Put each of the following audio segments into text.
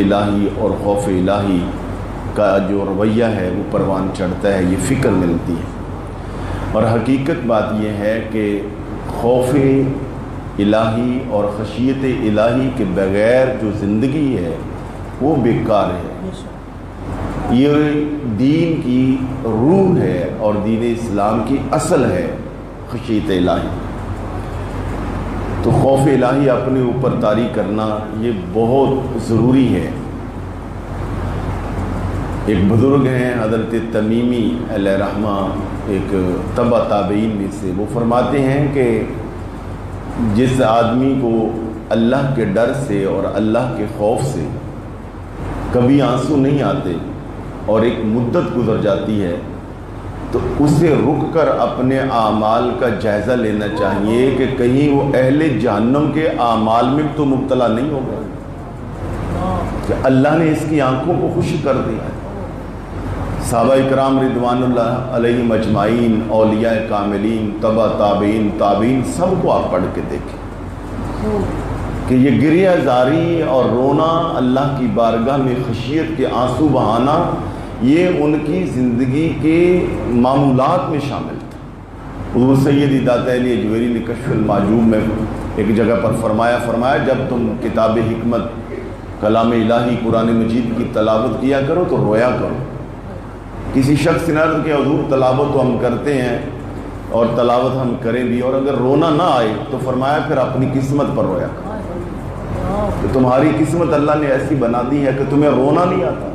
الہی اور خوف الہی کا جو رویہ ہے وہ پروان چڑھتا ہے، یہ فکر ملتی ہے۔ اور حقیقت بات یہ ہے کہ خوف الہی اور خشیت الہی کے بغیر جو زندگی ہے وہ بیکار ہے۔ یہ دین کی روح ہے اور دین اسلام کی اصل ہے خشیت الہی۔ تو خوف الہی اپنے اوپر طاری کرنا یہ بہت ضروری ہے۔ ایک بزرگ ہیں حضرت تمیمی علیہ رحمہ، ایک تبع تابعین میں سے، وہ فرماتے ہیں کہ جس آدمی کو اللہ کے ڈر سے اور اللہ کے خوف سے کبھی آنسو نہیں آتے اور ایک مدت گزر جاتی ہے تو اسے رک کر اپنے اعمال کا جائزہ لینا چاہیے کہ کہیں وہ اہل جہنم کے اعمال میں تو مبتلا نہیں ہوگا کہ اللہ نے اس کی آنکھوں کو خشک کر دیا ہے۔ صحابہ اکرام رضوان اللہ علیہم اجمعین، اولیاء کاملین، تبع تابعین، تابعین، سب کو آپ پڑھ کے دیکھیں کہ یہ گریہ زاری اور رونا، اللہ کی بارگاہ میں خشیت کے آنسو بہانا، یہ ان کی زندگی کے معمولات میں شامل تھا۔ حضور سید داتا علی اجویری نے کشف المعجوب میں ایک جگہ پر فرمایا جب تم کتاب حکمت کلام الہی قرآن مجید کی تلاوت کیا کرو تو رویا کرو۔ کسی شخص نے عرض کیا حضور تلاوت تو ہم کرتے ہیں اور تلاوت ہم کریں بھی، اور اگر رونا نہ آئے تو فرمایا پھر اپنی قسمت پر رویا کرو کہ تمہاری قسمت اللہ نے ایسی بنا دی ہے کہ تمہیں رونا نہیں آتا۔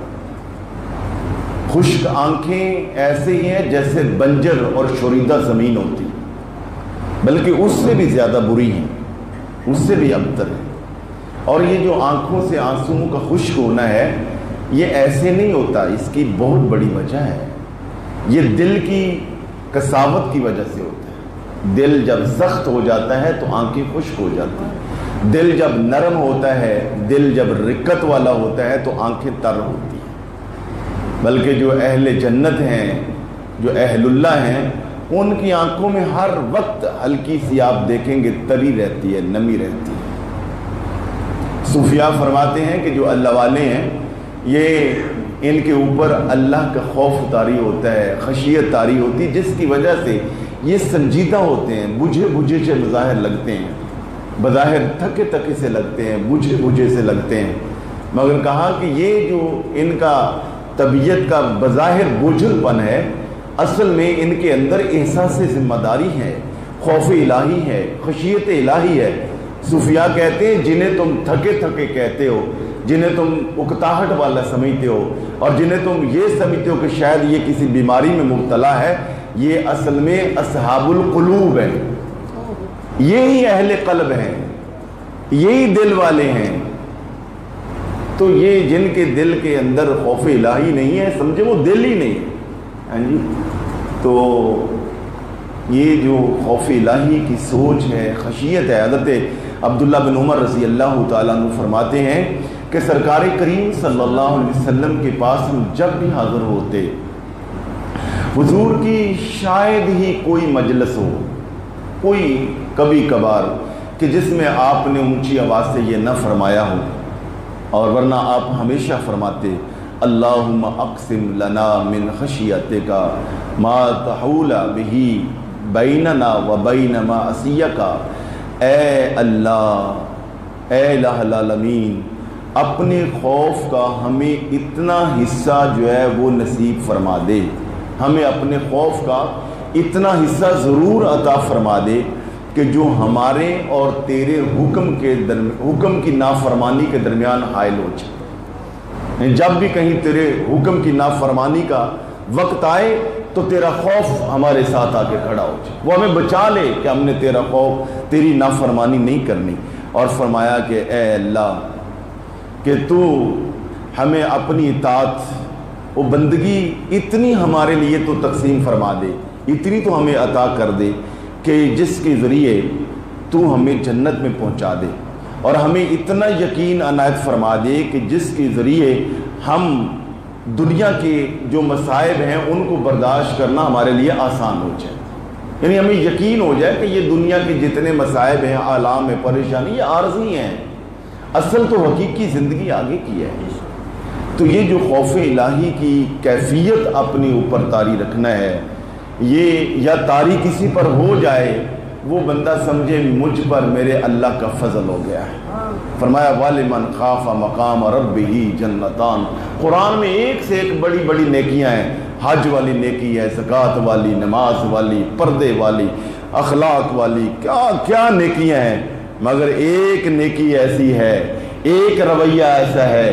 خشک آنکھیں ایسے ہی ہیں جیسے بنجر اور شوریدہ زمین ہوتی، بلکہ اس سے بھی زیادہ بری ہیں، اس سے بھی ابتر ہے۔ اور یہ جو آنکھوں سے آنسوؤں کا خشک ہونا ہے یہ ایسے نہیں ہوتا، اس کی بہت بڑی وجہ ہے۔ یہ دل کی کساوت کی وجہ سے ہوتا ہے۔ دل جب سخت ہو جاتا ہے تو آنکھیں خشک ہو جاتی ہیں، دل جب نرم ہوتا ہے، دل جب رقت والا ہوتا ہے تو آنکھیں تر ہوتی ہیں۔ بلکہ جو اہل جنت ہیں، جو اہل اللہ ہیں، ان کی آنکھوں میں ہر وقت ہلکی سی آپ دیکھیں گے تری رہتی ہے، نمی رہتی ہے۔ صوفیاء فرماتے ہیں کہ جو اللہ والے ہیں یہ ان کے اوپر اللہ کا خوف طاری ہوتا ہے، خشیت طاری ہوتی ہے، جس کی وجہ سے یہ سنجیدہ ہوتے ہیں، بجھے بجھے سے بظاہر لگتے ہیں، بظاہر تھکے تھکے سے لگتے ہیں، بجھے بجھے سے لگتے ہیں، مگر کہا کہ یہ جو ان کا طبیعت کا بظاہر بوجھل پن ہے، اصل میں ان کے اندر احساس ذمہ داری ہے، خوف الہی ہے، خشیت الہی ہے۔ صوفیاء کہتے ہیں جنہیں تم تھکے تھکے کہتے ہو، جنہیں تم اکتاہٹ والا سمجھتے ہو، اور جنہیں تم یہ سمجھتے ہو کہ شاید یہ کسی بیماری میں مبتلا ہے، یہ اصل میں اصحاب القلوب ہیں، یہی اہل قلب ہیں، یہی دل والے ہیں۔ تو یہ جن کے دل کے اندر خوف الہی نہیں ہے، سمجھے وہ دل ہی نہیں ہے۔ تو یہ جو خوف الہی کی سوچ ہے، خشیت ہے، حضرت عبداللہ بن عمر رضی اللہ تعالیٰ عنہ فرماتے ہیں کہ سرکار کریم صلی اللہ علیہ وسلم کے پاس ہم جب بھی حاضر ہوتے، حضور کی شاید ہی کوئی مجلس ہو، کوئی کبھی کبھار کہ جس میں آپ نے اونچی آواز سے یہ نہ فرمایا ہو، اور ورنہ آپ ہمیشہ فرماتے اللہم اقسم لنا من خشیتک ما تحول بہ بیننا و بین معصیتک۔ اے اللہ، اے الہ العالمین، اپنے خوف کا ہمیں اتنا حصہ جو ہے وہ نصیب فرما دے، ہمیں اپنے خوف کا اتنا حصہ ضرور عطا فرما دے کہ جو ہمارے اور تیرے حکم کی نافرمانی کے درمیان حائل ہو جائے۔ جب بھی کہیں تیرے حکم کی نافرمانی کا وقت آئے تو تیرا خوف ہمارے ساتھ آ کے کھڑا ہو جائے، وہ ہمیں بچا لے کہ ہم نے تیرا خوف، تیری نافرمانی نہیں کرنی۔ اور فرمایا کہ اے اللہ کہ تو ہمیں اپنی اطاعت و بندگی اتنی ہمارے لیے تو تقسیم فرما دے، اتنی تو ہمیں عطا کر دے کہ جس کے ذریعے تو ہمیں جنت میں پہنچا دے، اور ہمیں اتنا یقین عنایت فرما دے کہ جس کے ذریعے ہم دنیا کے جو مصائب ہیں ان کو برداشت کرنا ہمارے لیے آسان ہو جائے۔ یعنی ہمیں یقین ہو جائے کہ یہ دنیا کے جتنے مصائب ہیں، آلام ہیں، پریشانی، یہ عارضی ہیں، اصل تو حقیقی زندگی آگے کی ہے. تو یہ جو خوف الہی کی کیفیت اپنے اوپر طاری رکھنا ہے، یہ یا طاری کسی پر ہو جائے وہ بندہ سمجھے مجھ پر میرے اللہ کا فضل ہو گیا ہے. فرمایا وَلِمَنْ خَافَ مَقَامَ رَبِّهِ جَنَّتَانِ. قرآن میں ایک سے ایک بڑی بڑی نیکیاں ہیں. حج والی نیکی ہے، زکوٰۃ والی، نماز والی، پردے والی، اخلاق والی، کیا کیا نیکیاں ہیں. مگر ایک نیکی ایسی ہے، ایک رویہ ایسا ہے،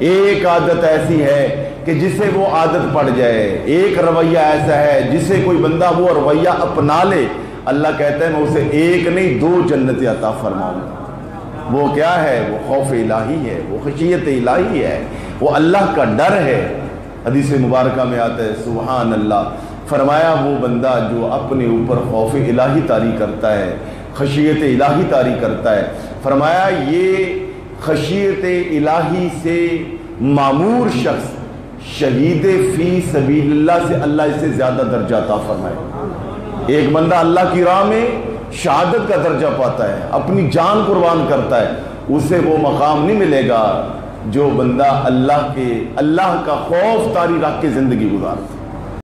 ایک عادت ایسی ہے کہ جسے وہ عادت پڑ جائے، ایک رویہ ایسا ہے جسے کوئی بندہ وہ رویہ اپنا لے، اللہ کہتا ہے میں اسے ایک نہیں 2 جنتیں عطا فرماؤں گا. وہ کیا ہے؟ وہ خوف الہی ہے، وہ خشیت الہی ہے، وہ اللہ کا ڈر ہے. حدیث مبارکہ میں آتا ہے سبحان اللہ. فرمایا وہ بندہ جو اپنے اوپر خوف الہی طاری کرتا ہے، خشیت الہی طاری کرتا ہے، فرمایا یہ خشیت الہی سے معمور شخص شہید فی سبیل اللہ سے اللہ اسے زیادہ درجہ عطا فرمائے. ایک بندہ اللہ کی راہ میں شہادت کا درجہ پاتا ہے، اپنی جان قربان کرتا ہے، اسے وہ مقام نہیں ملے گا جو بندہ اللہ کا خوف طاری رکھ کے زندگی گزارتا ہے.